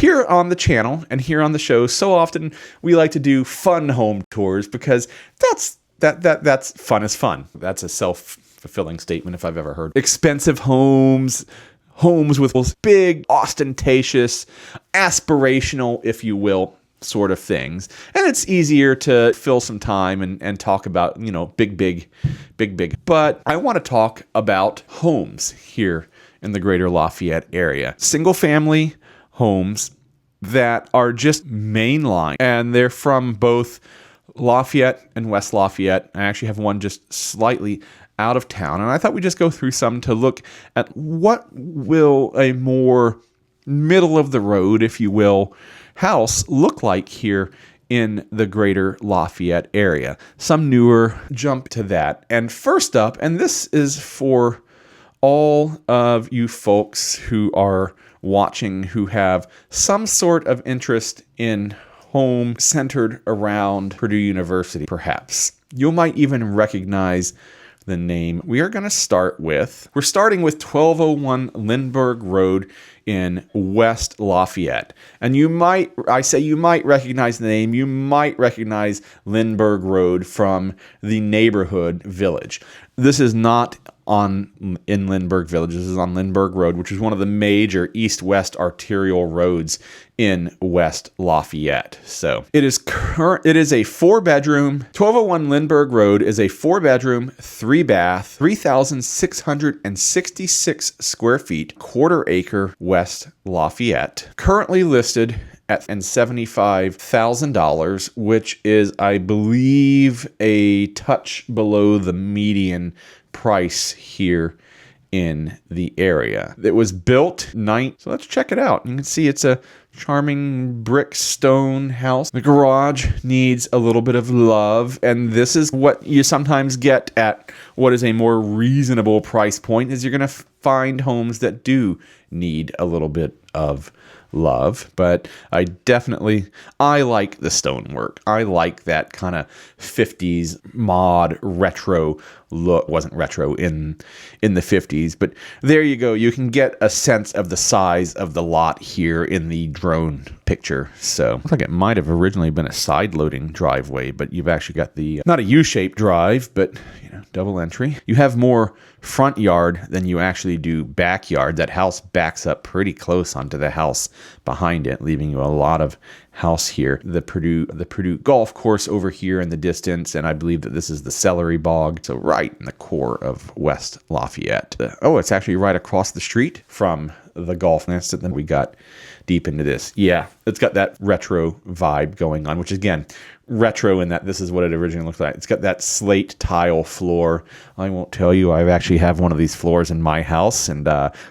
here on the channel and here on the show, so often we like to do fun home tours because that's fun is fun. That's a self-fulfilling statement if I've ever heard. Expensive homes with big, ostentatious, aspirational, if you will, sort of things. And it's easier to fill some time and talk about, big. But I want to talk about homes here in the Greater Lafayette area. Single family homes that are just mainline, and they're from both Lafayette and West Lafayette. I actually have one just slightly out of town, and I thought we'd just go through some to look at what will a more middle of the road, if you will, house look like here in the Greater Lafayette area. Some newer jump to that. And first up, and this is for all of you folks who are watching who have some sort of interest in home centered around Purdue University, perhaps. You might even recognize the name. We're starting with 1201 Lindbergh Road in West Lafayette. And you might recognize the name. You might recognize Lindbergh Road from the neighborhood village. This is not in Lindbergh Village. This is on Lindbergh Road, which is one of the major east-west arterial roads in West Lafayette. So it is a 4-bedroom. 1201 Lindbergh Road is a 4-bedroom, 3-bath, 3,666 square feet, quarter-acre West Lafayette. Currently listed at $75,000, which is, I believe, a touch below the median price here in the area. It was built so let's check it out. You can see it's a charming brick stone house. The garage needs a little bit of love, and this is what you sometimes get at what is a more reasonable price point, is you're going to find homes that do need a little bit of love. But I like the stonework. I like that kind of 50s mod retro look. It wasn't retro in the 50s, but there you go. You can get a sense of the size of the lot here in the drone picture. So looks like it might have originally been a side loading driveway, but you've actually got the not a U-shaped drive, but double entry. You have more front yard than you actually do backyard. That house backs up pretty close onto the house behind it, leaving you a lot of house here. The Purdue golf course over here in the distance, and I believe that this is the Celery Bog, so right in the core of West Lafayette. It's actually right across the street from the golf nest, and then we got deep into this. Yeah, it's got that retro vibe going on, which again, retro in that this is what it originally looked like. It's got that slate tile floor. I won't tell you, I actually have one of these floors in my house, and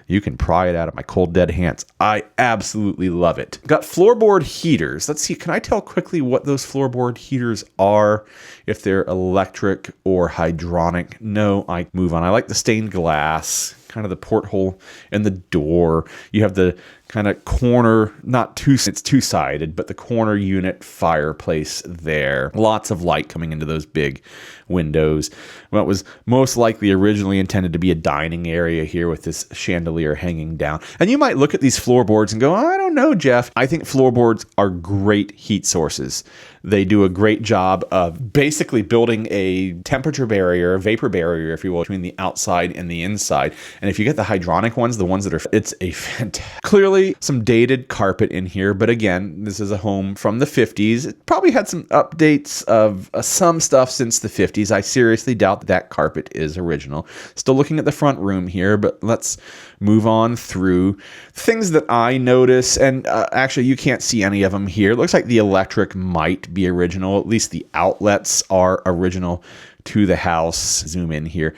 you can pry it out of my cold dead hands. I absolutely love it. Got floorboard heaters. Let's see, can I tell quickly what those floorboard heaters are? If they're electric or hydronic? No, I move on. I like the stained glass, kind of the porthole and the door. You have the kind of corner, it's two-sided, but the corner unit fireplace there. Lots of light coming into those big windows. Well, it was most likely originally intended to be a dining area here with this chandelier hanging down. And you might look at these floorboards and go, I don't know, Geoff. I think floorboards are great heat sources. They do a great job of basically building a temperature barrier, a vapor barrier, if you will, between the outside and the inside. And if you get the hydronic ones, the ones that it's a fantastic. Clearly some dated carpet in here, but again, this is a home from the 50s. It probably had some updates of some stuff since the 50s. I seriously doubt that carpet is original. Still looking at the front room here, but let's move on through things that I notice. And actually, you can't see any of them here. It looks like the electric might be original. At least the outlets are original to the house. Zoom in here.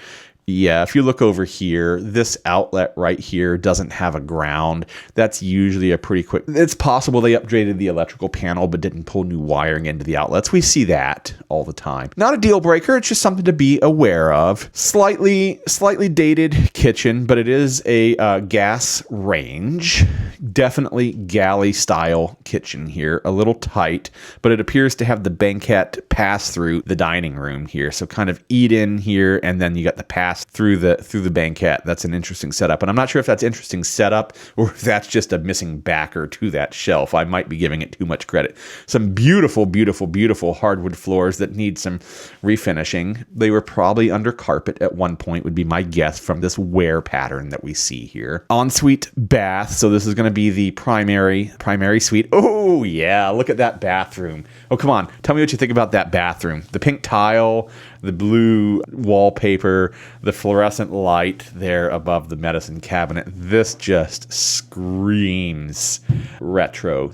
Yeah, if you look over here, this outlet right here doesn't have a ground. That's usually a pretty quick. It's possible they upgraded the electrical panel but didn't pull new wiring into the outlets. We see that all the time. Not a deal breaker. It's just something to be aware of. Slightly dated kitchen, but it is a gas range. Definitely galley style kitchen here. A little tight, but it appears to have the banquette pass through the dining room here. So kind of eat in here, and then you got the pass glass through the banquette. That's an interesting setup. And I'm not sure if that's interesting setup or if that's just a missing backer to that shelf. I might be giving it too much credit. Some beautiful, beautiful, beautiful hardwood floors that need some refinishing. They were probably under carpet at one point, would be my guess from this wear pattern that we see here. Ensuite bath. So this is going to be the primary suite. Oh yeah, look at that bathroom. Oh, come on. Tell me what you think about that bathroom. The pink tile, the blue wallpaper, the fluorescent light there above the medicine cabinet. This just screams retro.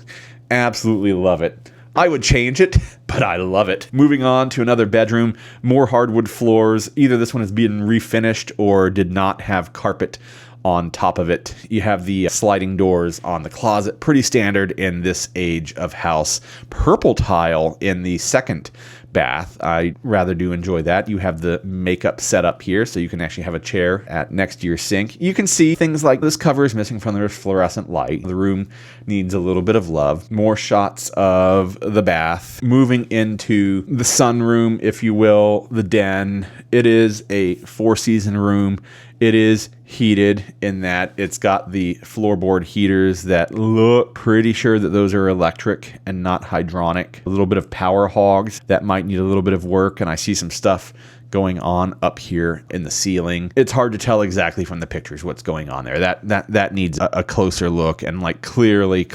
Absolutely love it. I would change it, but I love it. Moving on to another bedroom, more hardwood floors. Either this one is being refinished or did not have carpet on top of it. You have the sliding doors on the closet. Pretty standard in this age of house. Purple tile in the second bath. I rather do enjoy that. You have the makeup set up here, so you can actually have a chair next to your sink. You can see things like this cover is missing from the fluorescent light. The room needs a little bit of love. More shots of the bath. Moving into the sunroom, if you will, the den. It is a 4-season room. It is heated in that it's got the floorboard heaters that look pretty sure that those are electric and not hydronic. A little bit of power hogs that might need a little bit of work, and I see some stuff going on up here in the ceiling. It's hard to tell exactly from the pictures what's going on there. That needs a closer look, and like clearly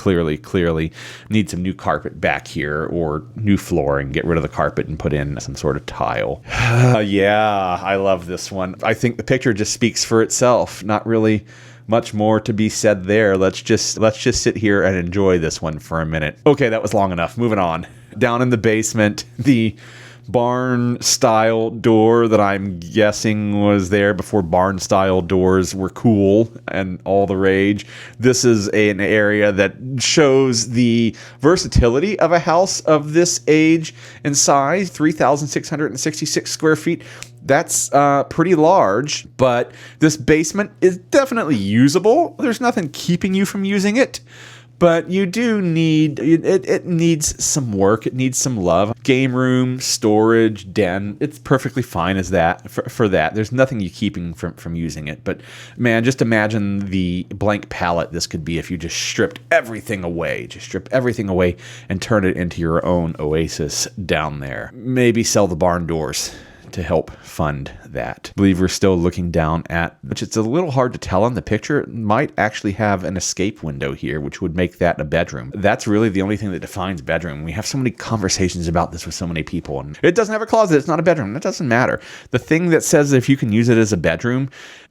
needs some new carpet back here or new flooring. Get rid of the carpet and put in some sort of tile. Yeah, I love this one. I think the picture just speaks for itself. Not really much more to be said there. Let's just sit here and enjoy this one for a minute. Okay, that was long enough. Moving on. Down in the basement, the barn-style door that I'm guessing was there before barn-style doors were cool and all the rage. This is an area that shows the versatility of a house of this age and size, 3,666 square feet. That's pretty large, but this basement is definitely usable. There's nothing keeping you from using it. But you do need, it needs some work. It needs some love. Game room, storage, den. It's perfectly fine as that for that. There's nothing you keeping from using it. But man, just imagine the blank palette this could be if you just stripped everything away. Just strip everything away and turn it into your own oasis down there. Maybe sell the barn doors to help fund that. I believe we're still looking down at, which it's a little hard to tell on the picture. It might actually have an escape window here, which would make that a bedroom. That's really the only thing that defines bedroom. We have so many conversations about this with so many people, and it doesn't have a closet. It's not a bedroom. That doesn't matter. The thing that says if you can use it as a bedroom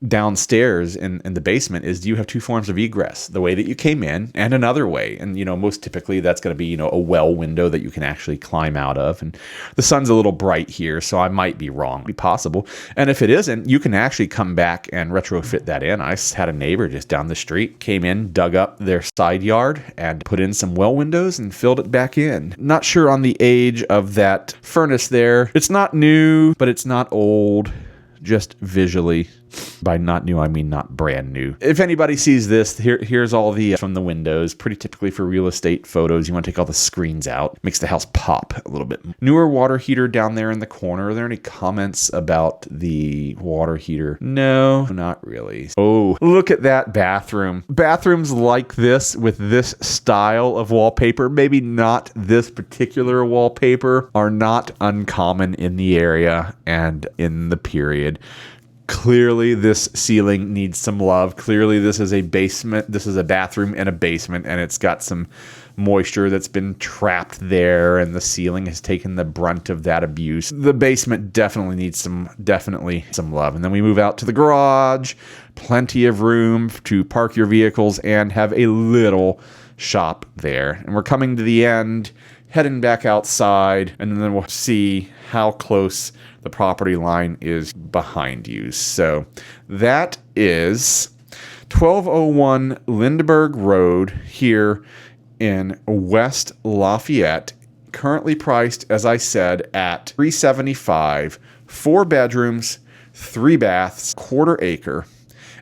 downstairs in the basement is, do you have two forms of egress? The way that you came in and another way. And, most typically that's going to be, a well window that you can actually climb out of. And the sun's a little bright here, so I might be wrong. Be possible. And if it isn't, you can actually come back and retrofit that in. I had a neighbor just down the street, came in, dug up their side yard and put in some well windows and filled it back in. Not sure on the age of that furnace there. It's not new, but it's not old. Just visually. By not new, I mean not brand new. If anybody sees this, here's all the from the windows. Pretty typically for real estate photos, you want to take all the screens out. Makes the house pop a little bit. Newer water heater down there in the corner. Are there any comments about the water heater? No, not really. Oh, look at that bathroom. Bathrooms like this with this style of wallpaper, maybe not this particular wallpaper, are not uncommon in the area and in the period. Clearly, this ceiling needs some love. Clearly, this is a basement. This is a bathroom and a basement, and it's got some moisture that's been trapped there, and the ceiling has taken the brunt of that abuse. The basement definitely needs some love. And then we move out to the garage. Plenty of room to park your vehicles and have a little shop there. And we're coming to the end, heading back outside, and then we'll see how close the property line is behind you. So that is 1201 Lindbergh Road here in West Lafayette, currently priced, as I said, at $375, 4 bedrooms, 3 baths, quarter acre.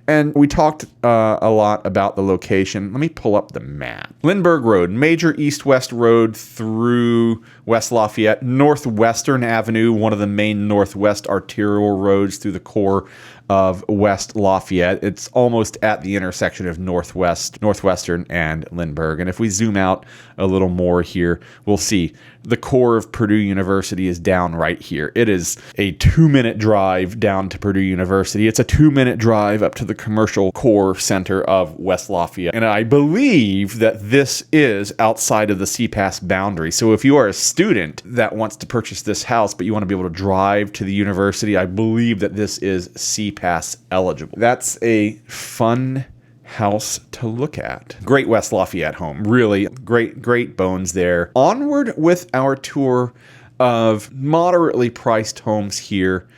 And we talked a lot about the location. Let me pull up the map. Lindbergh Road, major east-west road through West Lafayette. Northwestern Avenue, one of the main northwest arterial roads through the core of West Lafayette. It's almost at the intersection of Northwestern, and Lindbergh. And if we zoom out a little more here, we'll see the core of Purdue University is down right here. It is a 2-minute drive down to Purdue University. It's a 2-minute drive up to the commercial core center of West Lafayette. And I believe that this is outside of the CPAS boundary. So if you are a student that wants to purchase this house, but you want to be able to drive to the university, I believe that this is CPAS eligible. That's a fun house to look at. Great West Lafayette home. Really great bones there. Onward with our tour of moderately priced homes here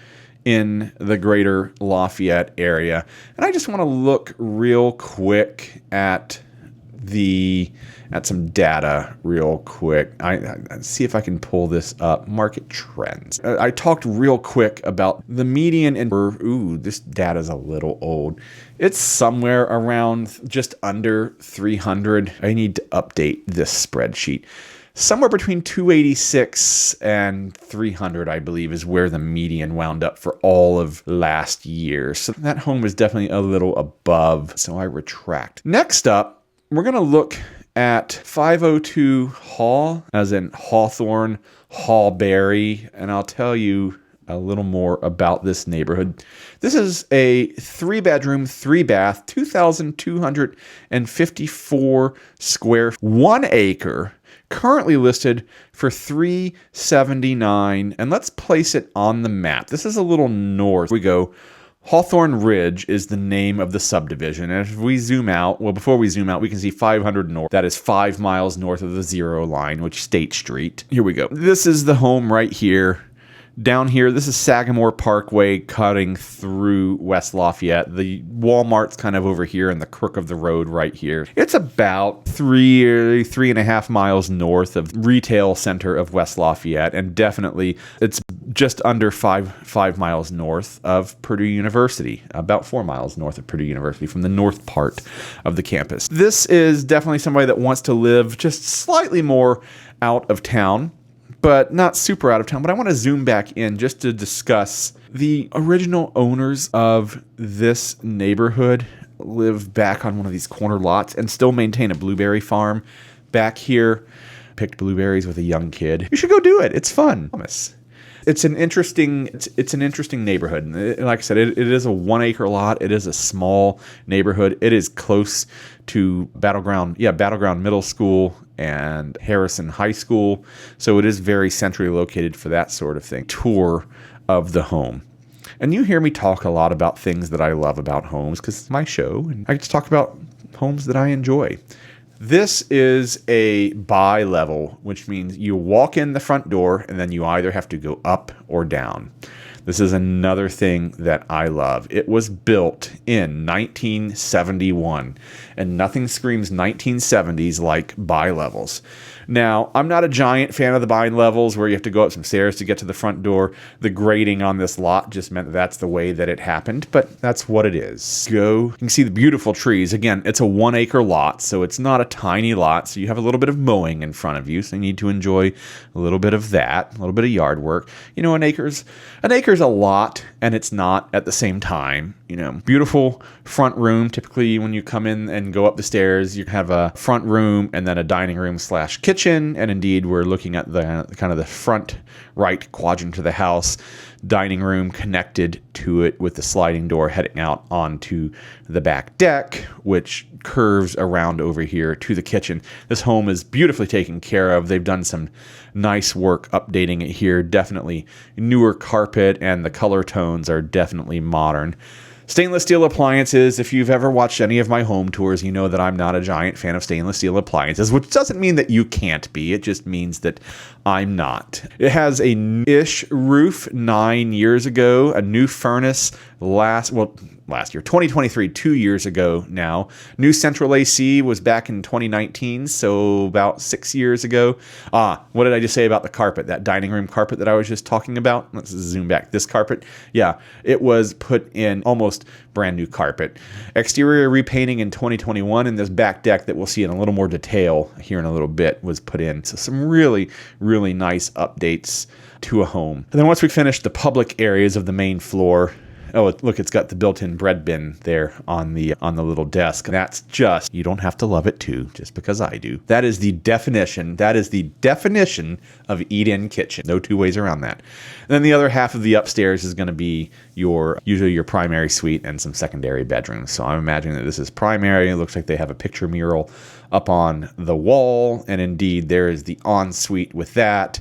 in the Greater Lafayette area. And I just want to look real quick at some data real quick. I see if I can pull this up. Market trends. I talked real quick about the median and this data's a little old. It's somewhere around just under 300. I need to update this spreadsheet. Somewhere between 286 and 300, I believe, is where the median wound up for all of last year. So that home is definitely a little above, so I retract. Next up, we're going to look at 502 Hall, as in Hawthorne, Hallberry, and I'll tell you a little more about this neighborhood. This is a 3-bedroom, 3-bath, 2,254 square, 1 acre, currently listed for $379. And let's place it on the map. This is a little north. We go. Hawthorne Ridge is the name of the subdivision. And if we zoom out, well, before we zoom out, we can see 500 north. That is 5 miles north of the 0 line, which is State Street. Here we go. This is the home right here. Down here, this is Sagamore Parkway cutting through West Lafayette. The Walmart's kind of over here in the crook of the road right here. It's about 3.5 miles north of retail center of West Lafayette, and definitely it's just under five miles north of Purdue University, about 4 miles north of Purdue University from the north part of the campus. This is definitely somebody that wants to live just slightly more out of town, but not super out of town. But I want to zoom back in just to discuss the original owners of this neighborhood live back on one of these corner lots and still maintain a blueberry farm back here. Picked blueberries with a young kid. You should go do it. It's fun. It's an interesting neighborhood. Like I said, it is a 1 acre lot. It is a small neighborhood. It is close to Battleground Middle School and Harrison High School. So it is very centrally located for that sort of thing. Tour of the home. And you hear me talk a lot about things that I love about homes because it's my show and I get to talk about homes that I enjoy. This is a bi-level, which means you walk in the front door and then you either have to go up or down. This is another thing that I love. It was built in 1971, and nothing screams 1970s like bi-levels. Now, I'm not a giant fan of the bi-levels where you have to go up some stairs to get to the front door. The grading on this lot just meant that's the way that it happened, but that's what it is. You can see the beautiful trees. Again, it's a 1 acre lot, so it's not a tiny lot, so you have a little bit of mowing in front of you, so you need to enjoy a little bit of that, a little bit of yard work. You know, an acre's a lot, and it's not at the same time. You know, beautiful front room. Typically, when you come in and go up the stairs, you have a front room and then a dining room / kitchen. And indeed, we're looking at the kind of the front right quadrant of the house. Dining room connected to it with the sliding door heading out onto the back deck, which curves around over here to the kitchen. This home is beautifully taken care of. They've done some nice work updating it here. Definitely newer carpet, and the color tones are definitely modern. Stainless steel appliances. If you've ever watched any of my home tours, you know that I'm not a giant fan of stainless steel appliances, which doesn't mean that you can't be. It just means that I'm not. It has a ish roof 9 years ago, a new furnace last year, 2023, 2 years ago now. New central AC was back in 2019, so about 6 years ago. What did I just say about the carpet? That dining room carpet that I was just talking about? Let's zoom back. This carpet? Yeah, it was put in almost brand new carpet. Exterior repainting in 2021, and this back deck that we'll see in a little more detail here in a little bit was put in. So some really, really nice updates to a home. And then once we finish the public areas of the main floor, Oh, look, it's got the built-in bread bin there on the little desk. That's just, you don't have to love it too, just because I do. That is the definition. That is the definition of eat-in kitchen. No two ways around that. And then the other half of the upstairs is going to be usually your primary suite and some secondary bedrooms. So I'm imagining that this is primary. It looks like they have a picture mural up on the wall. And indeed, there is the ensuite with that.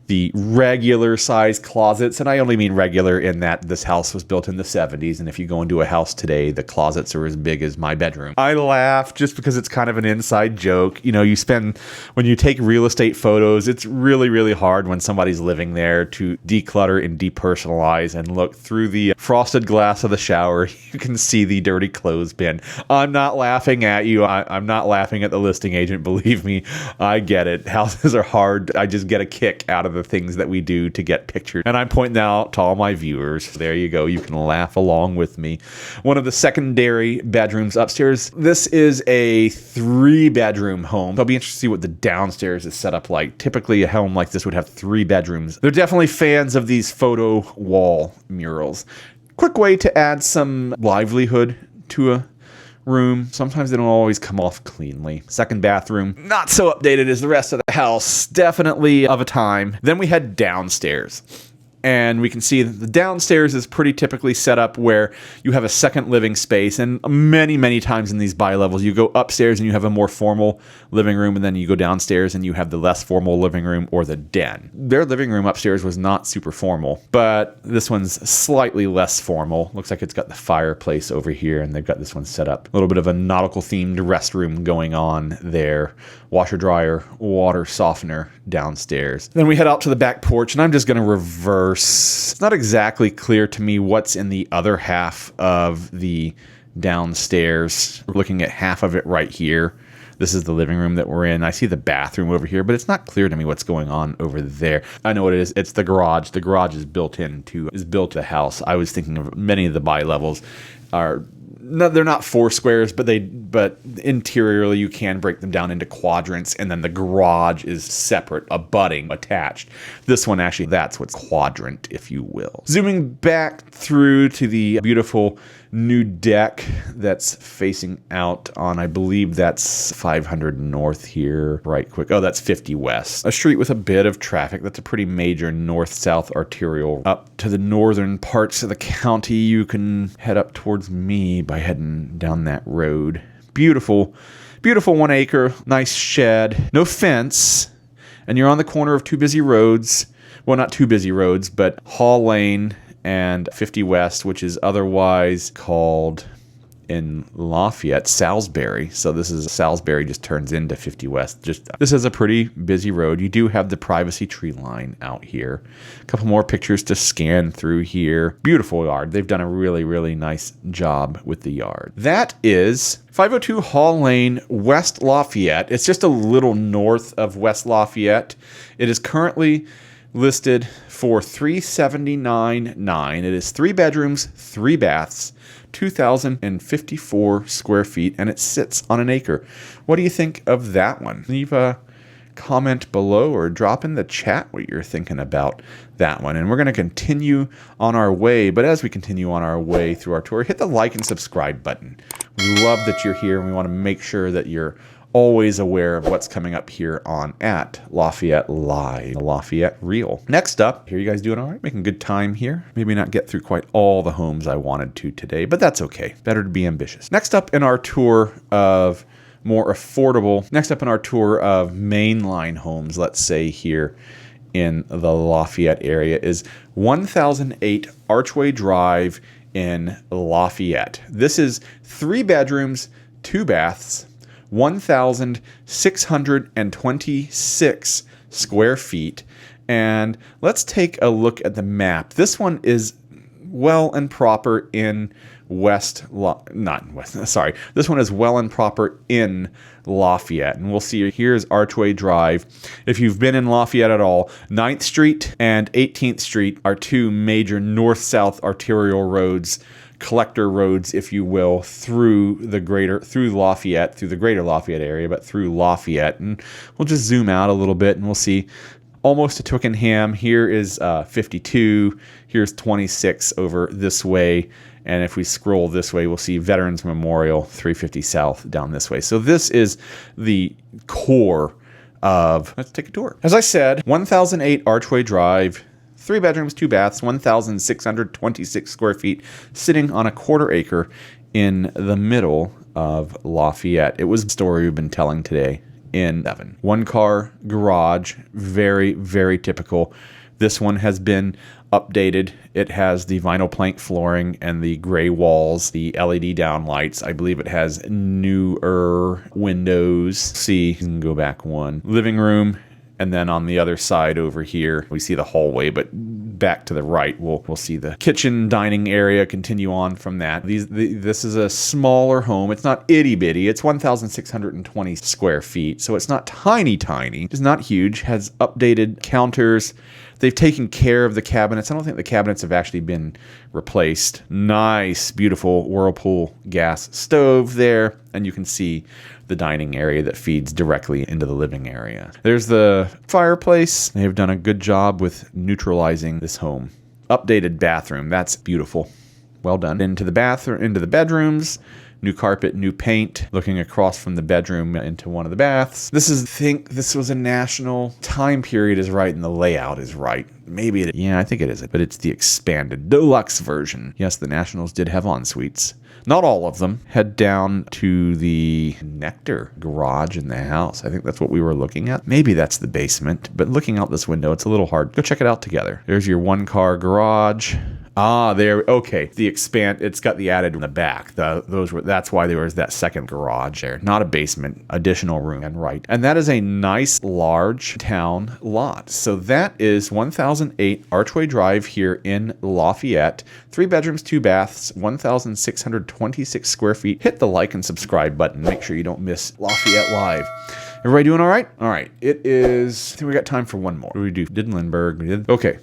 The regular size closets, and I only mean regular in that this house was built in the 70s, and if you go into a house today, the closets are as big as my bedroom. I laugh just because it's kind of an inside joke. You know, when you take real estate photos, it's really, really hard when somebody's living there to declutter and depersonalize and look through the frosted glass of the shower. You can see the dirty clothes bin. I'm not laughing at you. I'm not laughing at the listing agent. Believe me, I get it. Houses are hard. I just get a kick out of the things that we do to get pictured. And I'm pointing out to all my viewers. There you go. You can laugh along with me. One of the secondary bedrooms upstairs. This is a 3-bedroom home. I'll be interested to see what the downstairs is set up like. Typically, a home like this would have 3 bedrooms. They're definitely fans of these photo wall murals. Quick way to add some livelihood to a room. Sometimes they don't always come off cleanly. Second bathroom, not so updated as the rest of the house. Definitely of a time. Then we head downstairs. And we can see that the downstairs is pretty typically set up where you have a second living space. And many, many times in these bi-levels, you go upstairs and you have a more formal living room, and then you go downstairs and you have the less formal living room or the den. Their living room upstairs was not super formal, but this one's slightly less formal. Looks like it's got the fireplace over here, and they've got this one set up. A little bit of a nautical themed restroom going on there. Washer, dryer, water softener downstairs. Then we head out to the back porch, and I'm just going to reverse. It's not exactly clear to me what's in the other half of the downstairs. We're looking at half of it right here. This is the living room that we're in. I see the bathroom over here, but it's not clear to me what's going on over there. I know what it is. It's the garage. The garage is built to the house. I was thinking of many of the bi-levels are... No, they're not 4 squares, but interiorly you can break them down into quadrants, and then the garage is separate, abutting, attached. This one actually, that's what's quadrant, if you will. Zooming back through to the beautiful new deck that's facing out on, I believe that's 500 North here, right quick. Oh, that's 50 West. A street with a bit of traffic. That's a pretty major north-south arterial. Up to the northern parts of the county, you can head up towards me by heading down that road. Beautiful, beautiful 1 acre, nice shed, no fence, and you're on the corner of 2 busy roads. Well, not 2 busy roads, but Hall Lane and 50 West, which is otherwise called in Lafayette Salisbury. So this is Salisbury just turns into 50 West. This is a pretty busy road. You do have the privacy tree line out here. A couple more pictures to scan through here. Beautiful yard. They've done a really, really nice job with the yard. That is 502 Hall Lane, West Lafayette. It's just a little north of West Lafayette. It is currently listed for $379,900. It is 3 bedrooms, 3 baths, 2,054 square feet, and it sits on 1 acre. What do you think of that one? Leave a comment below or drop in the chat what you're thinking about that one. And we're going to continue on our way. But as we continue on our way through our tour, hit the like and subscribe button. We love that you're here, and we want to make sure that you're always aware of what's coming up here on at Lafayette Live, Lafayette Real. Next up, here, you guys doing all right? Making good time here. Maybe not get through quite all the homes I wanted to today, but that's okay. Better to be ambitious. Next up in our tour of mainline homes, let's say here in the Lafayette area, is 1008 Archway Drive in Lafayette. This is 3 bedrooms, 2 baths, 1,626 square feet. And let's take a look at the map. This one is well and proper in This one is well and proper in Lafayette. And we'll see, here's Archway Drive. If you've been in Lafayette at all, 9th Street and 18th Street are 2 major north-south arterial roads, collector roads, if you will, through the Greater Lafayette area, but through Lafayette. And we'll just zoom out a little bit and we'll see almost to Twickenham. Here is 52. Here's 26 over this way. And if we scroll this way, we'll see Veterans Memorial, 350 South down this way. So this is the core of, let's take a tour. As I said, 1008 Archway Drive, 3 bedrooms, 2 baths, 1,626 square feet, sitting on a quarter acre in the middle of Lafayette. It was a story we've been telling today in 7. 1-car garage, very, very typical. This one has been updated. It has the vinyl plank flooring and the gray walls, the LED downlights. I believe it has newer windows. See, you can go back one. Living room. And then on the other side over here, we see the hallway, but back to the right, we'll see the kitchen, dining area, continue on from that. This is a smaller home. It's not itty bitty. It's 1,620 square feet. So it's not tiny. It's not huge. Has updated counters. They've taken care of the cabinets. I don't think the cabinets have actually been replaced. Nice, beautiful Whirlpool gas stove there. And you can see the dining area that feeds directly into the living area. There's the fireplace. They've done a good job with neutralizing this home. Updated bathroom. That's beautiful. Well done. Into the bathroom, into the bedrooms. New carpet, new paint, looking across from the bedroom into one of the baths. This is, I think this was a national. Time period is right and the layout is right. Maybe it, yeah, I think it is, but it's the expanded deluxe version. Yes, the Nationals did have en-suites. Not all of them. Head down to the Nectar garage in the house. I think that's what we were looking at. Maybe that's the basement, but looking out this window, it's a little hard. Go check it out together. There's your 1-car garage. Ah, there. Okay, the expand. It's got the added in the back. That's why there was that second garage there. Not a basement, additional room and right. And that is a nice large town lot. So that is 1008 Archway Drive here in Lafayette. 3 bedrooms, 2 baths, 1,626 square feet. Hit the like and subscribe button. Make sure you don't miss Lafayette Live. Everybody doing all right? All right. It is. I think we got time for one more. What did we do? Did Lindbergh? We did. Okay.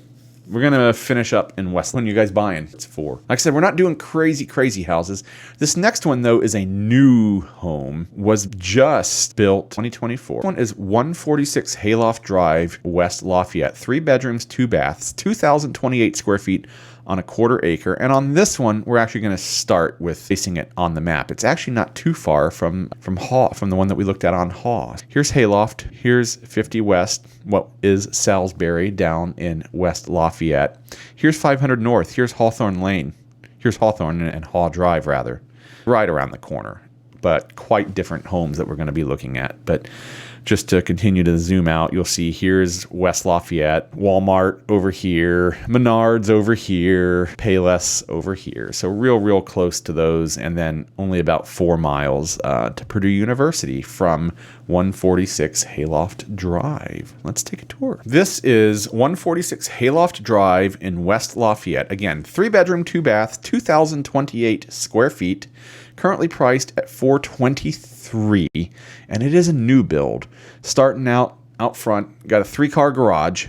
We're going to finish up in West. When are you guys buying? It's 4. Like I said, we're not doing crazy houses. This next one, though, is a new home. Was just built 2024. This one is 146 Hayloft Drive, West Lafayette. 3 bedrooms, 2 baths, 2,028 square feet on a quarter acre. And on this one, we're actually going to start with facing it on the map. It's actually not too far from the one that we looked at on Haw. Here's Hayloft. Here's 50 West, what is Salisbury down in West Lafayette. Here's 500 North. Here's Hawthorne Lane. Here's Hawthorne and Haw Drive, rather. Right around the corner. But quite different homes that we're going to be looking at. But just to continue to zoom out, you'll see here's West Lafayette, Walmart over here, Menards over here, Payless over here. So real close to those, and then only about 4 miles to Purdue University from 146 Hayloft Drive. Let's take a tour. This is 146 Hayloft Drive in West Lafayette. Again, 3 bedroom, 2 bath, 2,028 square feet. Currently priced at $423, and it is a new build. Starting out front, got a 3-car garage,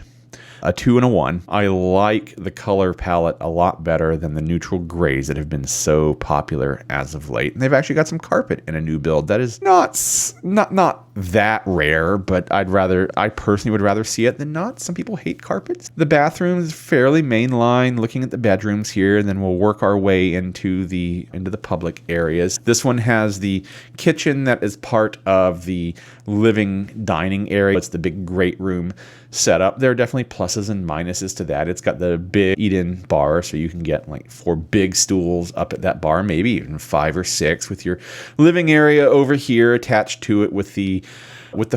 a 2 and a 1. I like the color palette a lot better than the neutral grays that have been so popular as of late. And they've actually got some carpet in a new build that is not that rare, but I personally would rather see it than not. Some people hate carpets. The bathroom is fairly mainline, looking at the bedrooms here, and then we'll work our way into the public areas. This one has the kitchen that is part of the living dining area. It's the big great room setup. There are definitely pluses and minuses to that. It's got the big eat-in bar, so you can get like 4 big stools up at that bar, maybe even 5 or 6, with your living area over here attached to it with the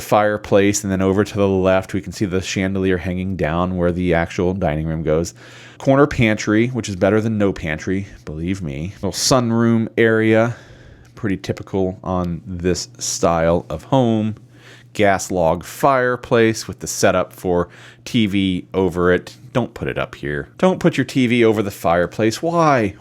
fireplace. And then over to the left, we can see the chandelier hanging down where the actual dining room goes. Corner pantry, which is better than no pantry, believe me. Little sunroom area, pretty typical on this style of home. Gas log fireplace with the setup for TV over it. Don't put it up here. Don't put your TV over the fireplace. Why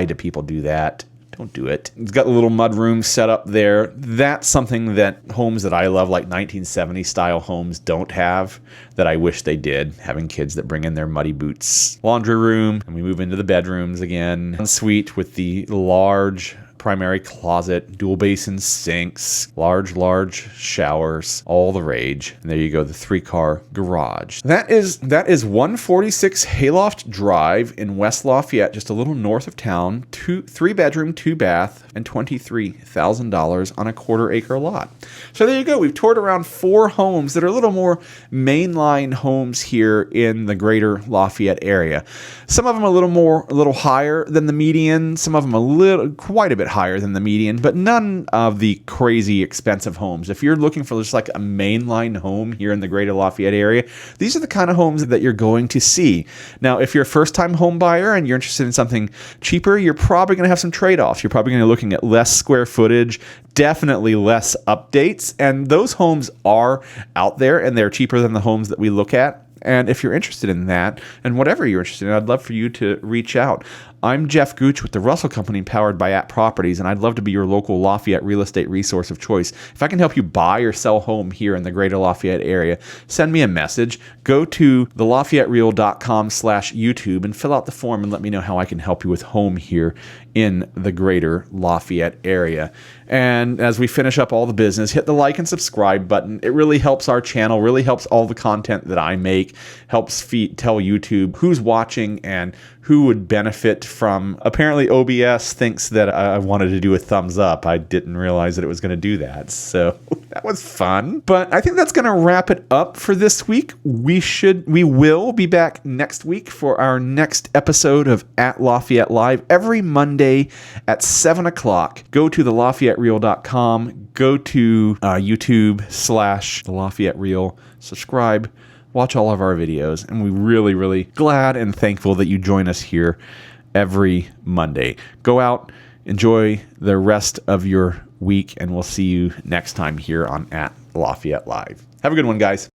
do people do that? Don't do it. It's got a little mudroom set up there. That's something that homes that I love, like 1970 style homes, don't have, that I wish they did, having kids that bring in their muddy boots. Laundry room, and we move into the bedrooms again. Ensuite with the large primary closet, dual basin sinks, large showers, all the rage. And there you go, the 3-car garage. That is 146 Hayloft Drive in West Lafayette, just a little north of town. 3-bedroom, 2-bath, and $23,000 on a 1/4-acre lot. So there you go. We've toured around 4 homes that are a little more mainline homes here in the Greater Lafayette area. Some of them a little higher than the median. Some of them quite a bit higher than the median, but none of the crazy expensive homes. If you're looking for just like a mainline home here in the Greater Lafayette area, these are the kind of homes that you're going to see. Now, if you're a first-time home buyer and you're interested in something cheaper, you're probably going to have some trade-offs. You're probably going to be looking at less square footage, definitely less updates, and those homes are out there and they're cheaper than the homes that we look at. And if you're interested in that, and whatever you're interested in, I'd love for you to reach out. I'm Geoff Gooch with the Russell Company, powered by At Properties, and I'd love to be your local Lafayette real estate resource of choice. If I can help you buy or sell home here in the Greater Lafayette area, send me a message. Go to thelafayettereal.com/YouTube and fill out the form and let me know how I can help you with home here in the Greater Lafayette area. And as we finish up all the business, hit the like and subscribe button. It really helps our channel, really helps all the content that I make, helps tell YouTube who's watching and who would benefit from. Apparently OBS thinks that I wanted to do a thumbs up. I didn't realize that it was going to do that. So that was fun. But I think that's going to wrap it up for this week. We will be back next week for our next episode of At Lafayette Live every Monday at 7 o'clock. Go to thelafayettereal.com. Go to YouTube / The Lafayette Real. Subscribe. Watch all of our videos, and we're really, really glad and thankful that you join us here every Monday. Go out, enjoy the rest of your week, and we'll see you next time here on At Lafayette Live. Have a good one, guys.